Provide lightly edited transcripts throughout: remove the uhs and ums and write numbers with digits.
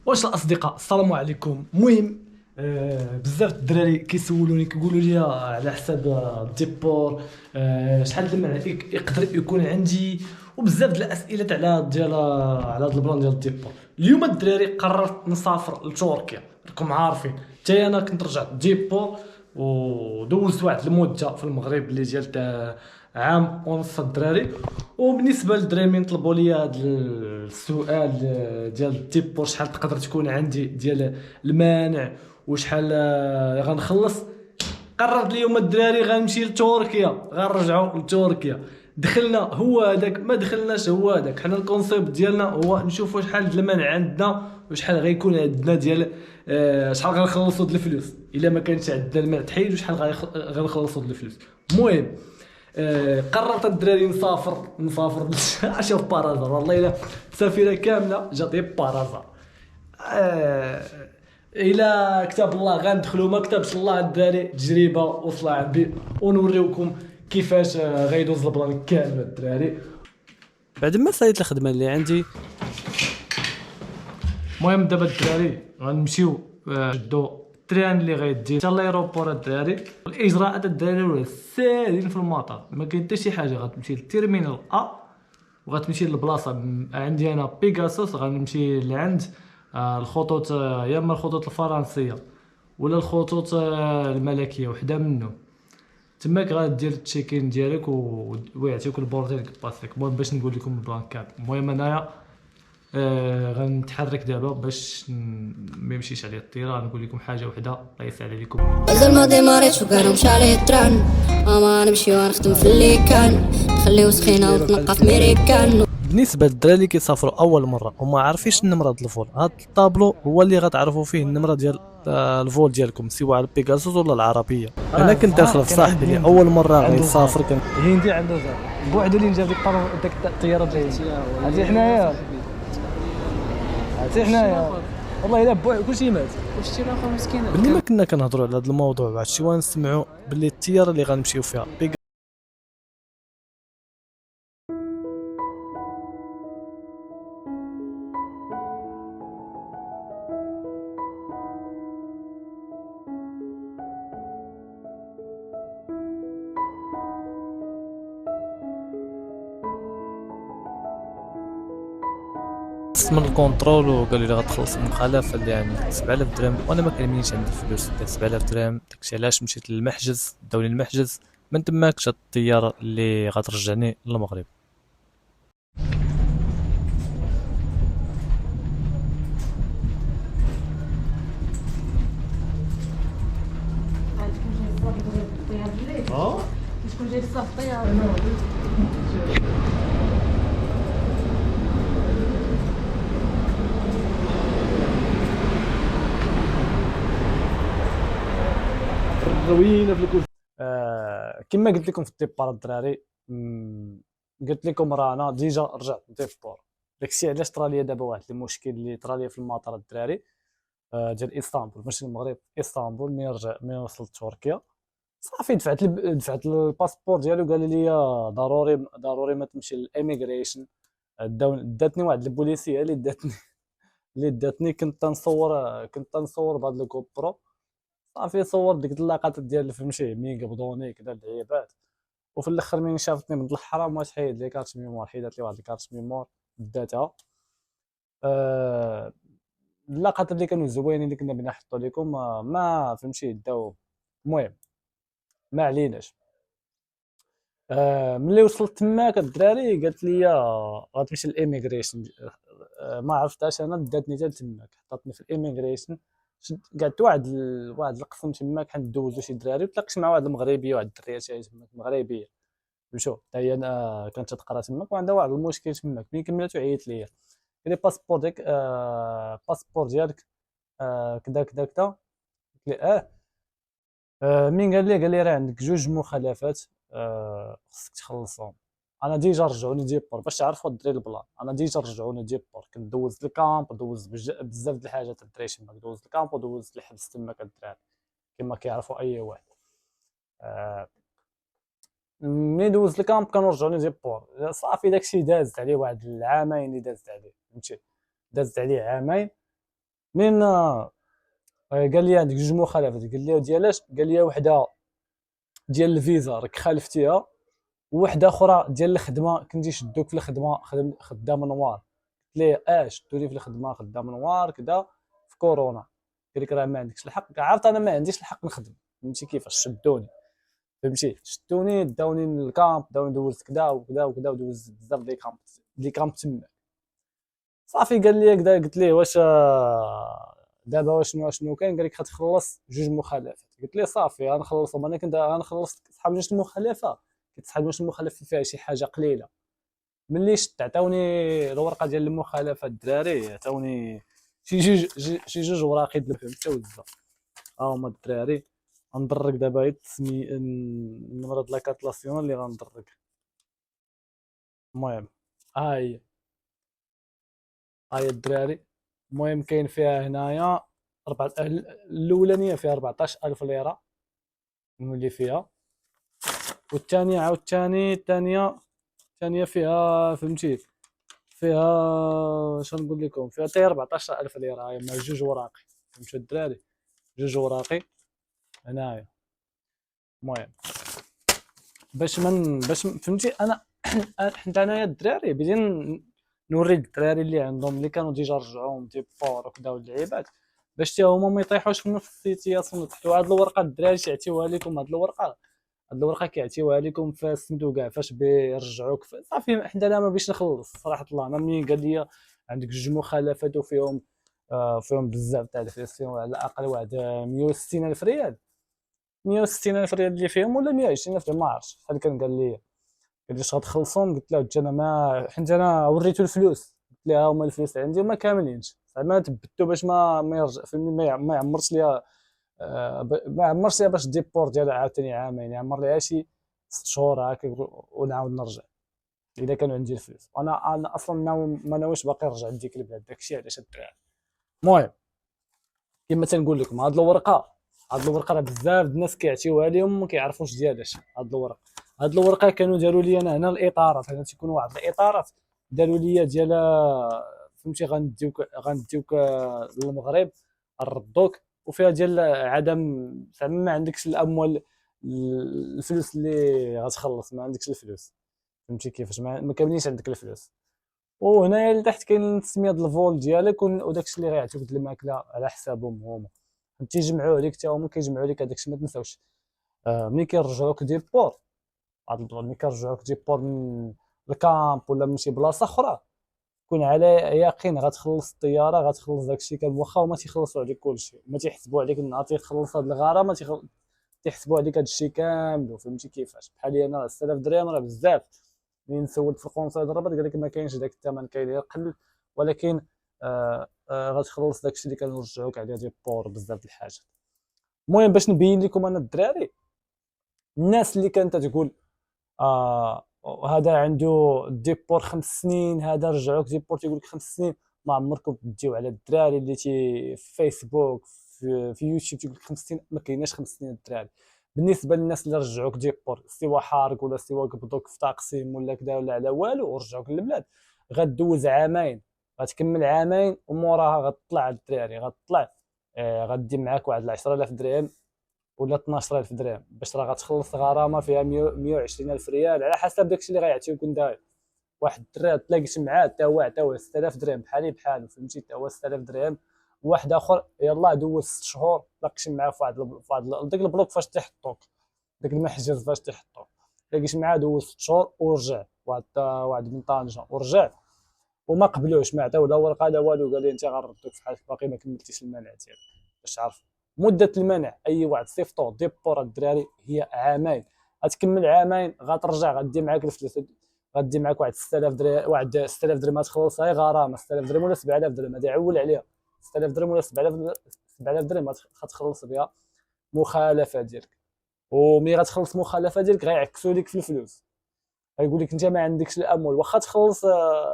واش الاصدقاء السلام عليكم. المهم بزاف الدراري كيسولوني كيقولوا لي على حساب الديبور، شحال المعنى يقدر يكون عندي، وبزاف د الاسئله على هذا البلان ديال الديبور. اليوم الدراري قررت نسافر لتركيا، راكم عارفين حتى انا كنت رجعت ديبور ودوزت واحد المده في المغرب اللي ديال عام ونص الدراري. وبالنسبه للدراري من طلبوا لي هذا السؤال ديال الديبور، شحال تقدر تكون عندي ديال المانع وشحال غنخلص. قررت اليوم الدراري غنمشي لتركيا، غنرجعوا لتركيا. دخلنا هو هذاك، ما دخلناش هو هذاك. حنا الكونسيبت ديالنا هو نشوفوا شحال د المانع عندنا وشحال غيكون عندنا ديال شحال غنخلصوا د الفلوس الا ما كانش عندنا المانع تحيد، وشحال غنخلصوا د الفلوس. المهم قررت الدراري نسافر اشوف بارازار، والله الا سفيره كامله جات غير بارازار. الى كتاب الله غندخلوا، ما كتبش الله الدراري تجربه وصل عبي ونوريوكم كيفاش غيدوز البلان كامل الدراري. بعد ما ساليت الخدمه اللي عندي. المهم دابا الدراري غنمشيو نشدو التران اللي غيدي حتى لايروبور الدراري. الاجراءات الدراري ولا ساهلين في المطار، ما كاين حتى شي حاجه. غتمشي للتيرمينال وغتمشي للبلاصه عندي انا بيغاسوس، غنمشي لعند الخطوط، يا اما الخطوط الفرنسيه ولا الخطوط الملكيه، وحده منهم. تماك غادير التشيكين ديالك ويعطيوك البوردينغ باسيك. المهم باش نقول لكم البلان كامل، المهم انايا غنتحرك دابا باش ما يمشيش عليه الطيران. نقول لكم حاجه وحده، الله يسهل عليكم. غزل ما ديماريتش وكانوا مشى عليه التران، ماما نمشي ونخدم في اللي كان نخليو سخينه ونتنقى في ميريكان. بالنسبه للدراري اللي كيسافروا اول مره وما عارفينش النمره ديال الفول، هاد الطابلو هو اللي غتعرفوا فيه النمره ديال الفول ديالكم، سواء على بيغاسوس ولا العربيه. انا كنت داخل في صاحبي اللي اول مره غيسافر، كان هندي عنده زاد بوعدو اللي جاب ديك الطياره ديال هادي حنايا، هادي حنايا والله الا بوع كلشي مات. وشتي الاخر مسكين ملي ما كنا كنهضروا على هذا الموضوع بعد شويه نسمعوا باللي الطياره اللي غنمشيو فيها من الكونترول، وقالوا لي غتخلص المخالفه اللي عندك 7000 درهم، وانا ما كاينينش عندي الفلوس ديال 7000 درهم. داكشي علاش مشيت للمحجز، داوني المحجز، من تماك جات الطياره اللي غترجعني للمغرب. شكون جاي الصاف الطياره؟ روينا في الكل. كما قلت لكم في الديبار الدراري، قلت لكم رانا ديجا رجعت الديبار. داكشي علاش طرا ليا دابا واحد المشكل اللي طرا ليا في المطار الدراري ديال اسطنبول، ماشي المغرب، اسطنبول. ملي وصلت تركيا صافي دفعت الباسبور ديالو، قال لي ضروري ما تمشي للاميغريشن. داتني واحد البوليسيه اللي داتني كنت تنصور بهاد الكوب برو. صافي صور ديك اللقطات ديال فهمتي ملي قبضوني كدا اللعيبات، وفي الاخر من شافتني من الحرام واش حيد لي كارت ميموار، حيدات لي واحد الكارت ميموار داتها. اللقطات اللي كانوا زوينين اللي كنا بغينا نحطوا لكم ما فهمتي داو. المهم ما عليناش. ملي وصلت تماك الدراري قالت لي غتمشي للاميغريشن. ما عرفتهاش انا، داتني حتى تماك، حطتني في الاميغريشن. قعدت واحد القسم تماك حندوزو شي دراري، وتلاقيت مع واحد المغربيه واحد الدريه تماك مغربيه مشو حتى هي كانت تقرا تماك وعندها واحد المشكل تماك. ملي كملت عيطت ليا، قال لي باسبور ديالك باسبور ديالك كدا كدا كدا. قلت لي مين قال لي راه عندك جوج مخالفات خصك تخلصهم. انا ديجا رجعوني ديبور باش تعرفوا الدري البلان. انا ديجا رجعوني ديبور، كنت دوزت الكامب ودوزت بزاف د الحاجات الدري تماك، دوزت الكامب ودوزت الحبس تماك الدراري كما كيعرفوا اي واحد. ملي دوزت الكامب كانوا رجعوني ديبور. صافي داكشي دازت عليه واحد العامين اللي دازت عليه فهمتي، دازت عليه عامين. من قال لي عندك جوج مخالفات، قال لي ديالاش، قال لي وحده ديال الفيزا راك خالفتيها، وواحده اخرى ديال الخدمه كنتي شدوك في الخدمه خدام نوار. قلت ليه شدوني في الخدمه خدام نوار كذا في كورونا. قال لك راه ما عندكش الحق. عرفت انا ما عنديش الحق نخدم، فهمتي كيفاش شدوني، فهمتي شدوني داوني للكامب، داوني دوزت كذا وكذا وكذا ودوزت بزاف ديال كامب تما. صافي قال لي هكذا، قلت ليه واش دابا شنو كاين؟ قال لك غتخلص جوج مخالفات. قلت ليه صافي غنخلصهم. انا كنت غنخلص صحاب جوج المخالفه، كنت صحاب جوج المخالفه فيها شي حاجه قليله. ملي شفت عطاوني الورقه ديال المخالفه الدراري، عطاوني شي جوج وراقي ديال الفهمته ها هما الدراري. غندرك دابا غير النمره د لاكارت ناسيونال اللي غندرك. المهم ها هي الدراري. المهم كاين فيها هنايا الاولانيه فيها 14000 ليره نولي فيها، والثانيه عاوتاني الثانيه فيها فهمتي فيها شنو نقول لكم، فيها حتى 14000 ليره. هاي مع جوج وراقي، فهمتوا الدراري، جوج وراقي هنايا. المهم باش فهمتي انا حتى انايا الدراري بدين نوري الدراري اللي عندهم اللي كانوا ديجا رجعوهم ديبور وكذا واللعيبات، باش حتى هما ما يطيحوش في نفس السيتياسيون. تحطوا هاد الورقه الدراري تيعطيوها لكم، هاد الورقه كيعطيوها لكم فاش سميتو كاع فاش بيرجعوك. صافي حنا ما بيش نخلص صراحه الله. انا ملي قال لي عندك جوج مخالفات وفيهم فيهم بزاف تاع الفلوس، فيهم على الاقل واحد 160 الف ريال، 160 الف ريال اللي فيهم ولا 120 الف ما عرفتش شحال كان. قال لي اش غتخلصهم؟ قلت له انا ما حيت انا وريته الفلوس، قلت له ها هما الفلوس عندي وما كاملينش، زعما تبتو باش ما يرجع فهمني، ما يعمرش ليا ما عمرش ليا باش ديبور ديالها عاوتاني عامين، يعمر ليها شي 6 شهور هكا ونعاود نرجع اذا كانوا عندي الفلوس. انا اصلا ما ناويش باقي نرجع لديك البلاد، داكشي علاش الدراري. المهم كما تنقول لكم هاد الورقه راه بزاف الناس كيعطيوها لهم وما كيعرفوش ديالاش. هاد الورقه كانوا داروا لي انا هنا الاطارات، هنا تيكونوا واحد الاطارات داروا لي ديال فهمتي غنديوك للمغرب نردوك، وفيها ديال عدم زعما ما عندكش الاموال الفلوس اللي غتخلص، ما عندكش الفلوس، فهمتي كيفاش ما كاملينش عندك الفلوس. وهنايا لتحت كاين التسميه ديال الفول ديالك وداكشي اللي غيعطيوك د الماكله على حسابهم هما، تيجمعوه لك حتى هما كيجمعوا لك هذاكشي. ما تنساوش ملي كيرجعوك ديبور، ملي كيرجعوك ديبور من الكامب ولا من شي بلاصه اخرى، كون على يقين غتخلص الطياره، غتخلص داكشي كامل، واخا هما تيخلصوا عليك كلشي، ما تيحسبوا عليك النهار تيخلص هاد الغرامه، تيحسبوا عليك هادشي كامل، فهمتي كيفاش. بحال انا 6000 درهم راه بزاف. ملي سولت في القنصل ضربت قال لك ما كاينش داك الثمن، كاين غير قل، ولكن غتخلص داكشي اللي كنرجعوك عليه ديبور بزاف د الحاجات. المهم باش نبين لكم انا الدراري، الناس اللي كانت تقول هذا عنده ديبور 5 سنين، هذا رجعوك ديبور تيقول لك 5 سنين، ما عمركم تديو على الدراري اللي في فيسبوك في يوتيوب تيقول لك 5 سنين. ما كايناش 5 سنين الدراري. بالنسبه للناس اللي رجعوك ديبور سوا حارق ولا سوا قبضوك في تقسيم ولا كذا ولا على والو ورجعوك للبلاد، غدوز عامين، غتكمل عامين وموراها غتطلع الدراري، غتطلع غدي معاك واحد 10000 درهم ولا 12000 درهم باش راه غتخلص غرامه فيها 120000 ريال على حسب داكشي اللي غيعطيوك. داير واحد الدري تلاقيت معاه حتى هو 6000 درهم بحالو فهمتي، حتى هو 6000 درهم. واحد اخر يلاه دوز 6 شهور تلاقيت معاه في واحد داك البلوك فاش تيحطوك، داك المحجز فاش تيحطوك، تلاقيت معاه دوز 6 شهور ورجع واحد من طنجه ورجع وما قبلوش، ما عطاو لا ورقه لا والو، قال لي انت غنردوك في حالك باقي ما كملتيش المنع ديالك. باش تعرف مده المنع اي واحد صيفطو ديبور الدراري هي عامين، غتكمل عامين غترجع غدي معاك الفلوس، غدي معاك واحد 6000 درهم، واحد 6000 درهم غتخلصها غرامه 6000 درهم ولا 7000 درهم، هذا عول عليها 6000 درهم ولا 7000 درهم غتخلص بها مخالفه ديالك. وملي غتخلص مخالفه ديالك غيعكسوا لك في الفلوس، غيقول لك انت ما عندكش الاموال، واخا تخلص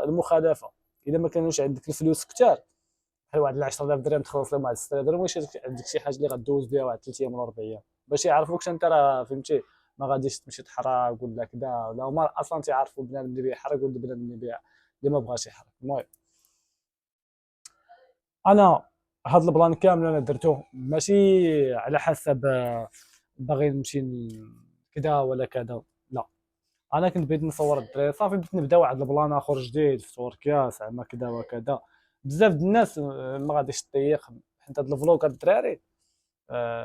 المخالفه اذا ما كانوش عندك الفلوس كثار بحال واحد 10000 درهم تخلص لهم واحد 6000 درهم، واش عندك شي حاجه اللي غدوز بها واحد 3 ايام ولا 4 ايام باش يعرفوكش انت راه فهمتي ما غاديش تمشي تحرق ولا كذا، ولا هما اصلا تيعرفوا بنادم اللي بيحرق ولا بنادم اللي ما بغاش يحرق. المهم انا هاد البلان كامل انا درتوه ماشي على حسب باغي نمشي كذا ولا كذا، لا، انا كنت بغيت نصور الدراري صافي، بديت نبدا واحد البلان اخر جديد في تركيا زعما كذا وكذا. بزاف د الناس ما غاديش تضيق حيت هاد الفلوق هاد الدراري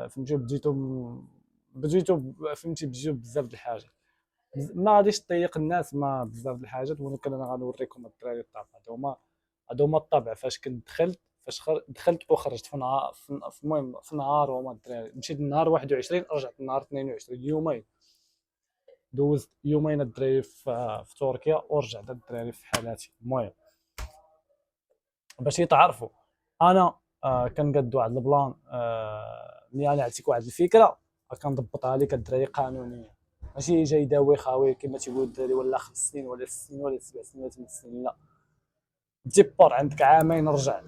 فهمتي فهمتي بديتو بزاف د الحاجات، ما غاديش تضيق الناس ما بزاف د الحاجات، ولكن انا غنوريكم الدراري الطبع. هادو هما الطبع فاش كنت دخلت، دخلت وخرجت في نهار، المهم في نهار هما الدراري، مشيت النهار 21 رجعت النهار 22، يومين دوزت يومين الدراري في تركيا ورجعت الدراري في حالاتي. المهم باش يتعرفوا انا كنقد واحد البلان، ملي انا عطيك واحد الفكره كنضبطها لك الدراري قانونيا، ماشي جاي داوي خاوي كما تيقول الدراري ولا 5 سنين ولا 6 سنين ولا 7 سنين ولا 8 سنين، لا، ديبور عندك عامين رجع،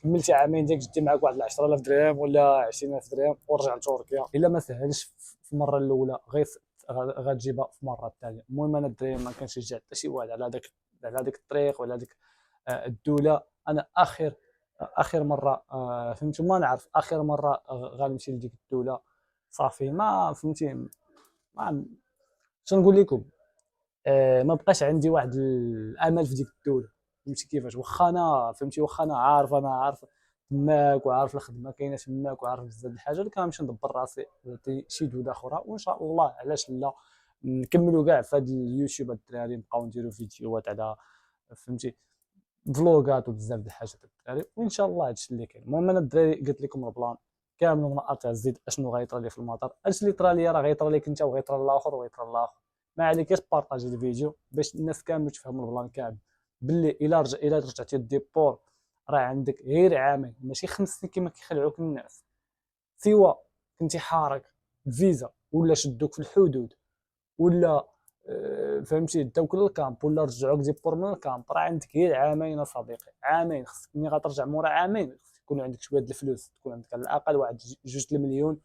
كملتي عامين ديك جدي معاك واحد 10000 درهم ولا 20000 درهم ورجع لتركيا. الا ما سهلش في المره الاولى غتجيبها في المره الثانيه. المهم انا الدراري ما كنشجع حتى شي واحد على داك الطريق ولا ديك الدوله. انا اخر مره فهمتوا ما نعرف اخر مره غنمشي لديك الدوله صافي، ما فهمتي ما شنو نقول لكم، ما بقاش عندي واحد الامل في ديك الدوله، فهمتي كيفاش، واخا انا فهمتي واخا انا عارف تماك وعارف الخدمه كاينه تماك وعارف بزاف د الحاجات، كنمشي ندبر راسي شي دوله اخرى وان شاء الله علاش لا نكملوا كاع في هذا اليوتيوب. الدراري نبقاو نديروا فيديوهات على فهمتي فلوغات وبزاف د الحاجات الدراري، وان شاء الله هادشي اللي كاين. المهم انا الدراري قلت لكم البلان كامل من ا تاع زد اشنو غيطرى لي في المطار، هادشي اللي طرا لي راه غيطرى ليك انت وغيطرى لاخر وغيطرى لاخر. ما عليك غير بارطاجي الفيديو باش الناس كامل تفهموا البلان كامل، باللي الا رجعتي الديبور راه عندك غير عامين ماشي 5 سنين كما كيخلعوك الناس، سوا كنتي حارق فيزا ولا شدوك في الحدود ولا فهمتي داوك للكامب ولا رجعوك ديبور من الكامب، راه عندك غير عامين صديقي، عامين. خصك ملي غترجع مورا عامين خصك يكون عندك شويه د الفلوس، تكون عندك على الاقل واحد 2 المليون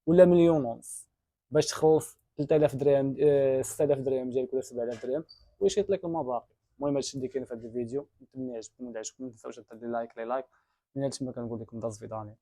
ولا مليون ونص باش تخلص 3000 درهم 6000 درهم ديالك ولا 7000 درهم ويشيط لك المباقي. المهم هادشي اللي كاين في هذا الفيديو، نتمنى يعجبكم، ولا عجبكم ما تنساوش ديروا لايك، من هنا تما كنقول لكم داز فيداني.